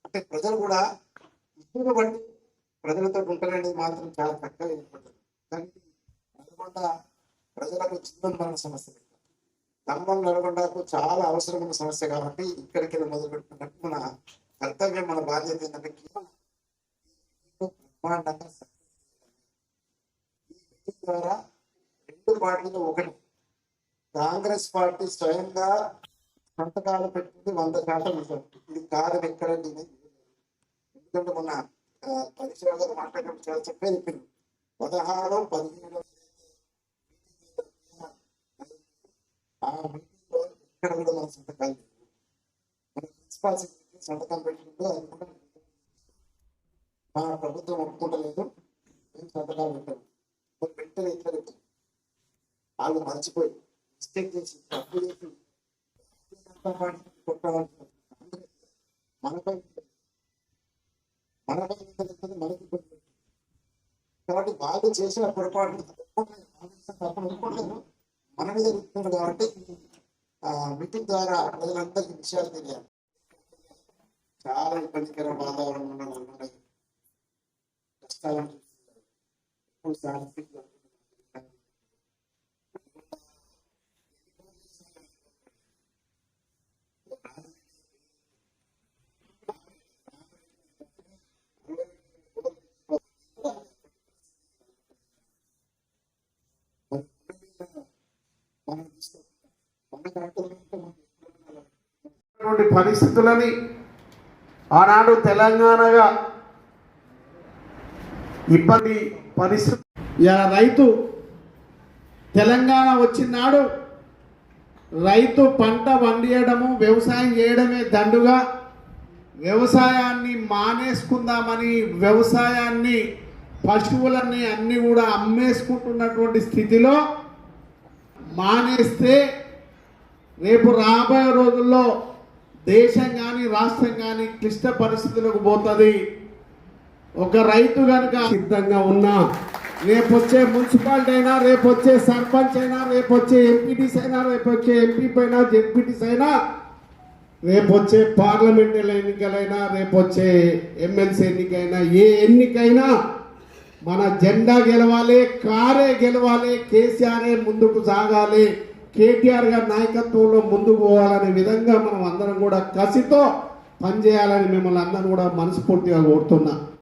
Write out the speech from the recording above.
అంటే ప్రజలు కూడా ఇష్టం బట్టి ప్రజలతో ఉంటారనేది మాత్రం చాలా చక్కగా ఏర్పడుతుంది. కానీ నల్గొండ ప్రజలకు చిన్నంబర సమస్య, ఖమ్మం నల్గొండకు చాలా అవసరమైన సమస్య. కాబట్టి ఇక్కడికి మొదలు పెట్టుకున్నట్టు మన కర్తవ్యం, మన బాధ్యత ఏంటంటే బ్రహ్మాండంగా ఈ మీటింగ్ ద్వారా రెండు పార్టీలు ఒకటి. కాంగ్రెస్ పార్టీ స్వయంగా సంతకాలు పెట్టింది 100% నిజం. ఇది కాదని ఎక్కడ ఎందుకంటే మొన్న పరిశ్రమ గారు మాట్లాడినప్పుడు చాలా చెప్పే చెప్పింది. 16, 17 ఆ మీటింగ్ లో ఎక్కడ కూడా మన సంతకాలు మన ప్రిన్సిపాల్ సెక్రటరీ సంతకం పెట్టినప్పుడు అది కూడా మా ప్రభుత్వం ఒప్పుకుంటలేదు, మేము సంతకాలు పెట్టాము. వెంటనే ఇట్లా వాళ్ళు మర్చిపోయి మిస్టేక్ చేసి తప్పు చేసి కొట్టాలంటున్నారు. మనపై మనకి కాబట్టి వాళ్ళు చేసిన పొరపాటు తప్పని ఒప్పుకోలేదు, మన మీద చెప్తున్నారు. కాబట్టి మీటింగ్ ద్వారా ప్రజలందరికీ విషయాలు తెలియాలి. చాలా ఇబ్బందికర వాతావరణంలో నల్గొండ కష్టాలను పరిస్థితులని ఆనాడు తెలంగాణగా ఇబ్బంది పరిస్థితి. రైతు తెలంగాణ వచ్చినాడు రైతు పంట పండియడము, వ్యవసాయం చేయడమే దండుగా వ్యవసాయాన్ని మానేసుకుందామని వ్యవసాయాన్ని పశువులన్నీ అన్ని కూడా అమ్మేసుకుంటున్నటువంటి స్థితిలో మానేస్తే రేపు రాబోయే రోజుల్లో దేశం కానీ రాష్ట్రం కానీ క్లిష్ట పరిస్థితులకు పోతుంది. ఒక రైతు కనుక సిద్ధంగా ఉన్నా రేపు వచ్చే మున్సిపాలిటీ అయినా, రేపు వచ్చే సర్పంచ్ అయినా, రేపు వచ్చే ఎంపీటీస్ అయినా, రేపు వచ్చే ఎంపీ అయినా, జెడ్పీటీస్ అయినా, రేపు వచ్చే పార్లమెంటరీ ఎన్నికలైనా, రేపు వచ్చే ఎమ్మెల్సీ ఎన్నికైనా, ఏ ఎన్నికైనా మన జెండా గెలవాలి, కారే గెలవాలి, కేసీఆర్ ముందుకు సాగాలి, కేటీఆర్ గారి నాయకత్వంలో ముందుకు పోవాలనే విధంగా మనం అందరం కూడా కసితో పనిచేయాలని మిమ్మల్ని అందరూ కూడా మనస్ఫూర్తిగా కోరుతున్నా.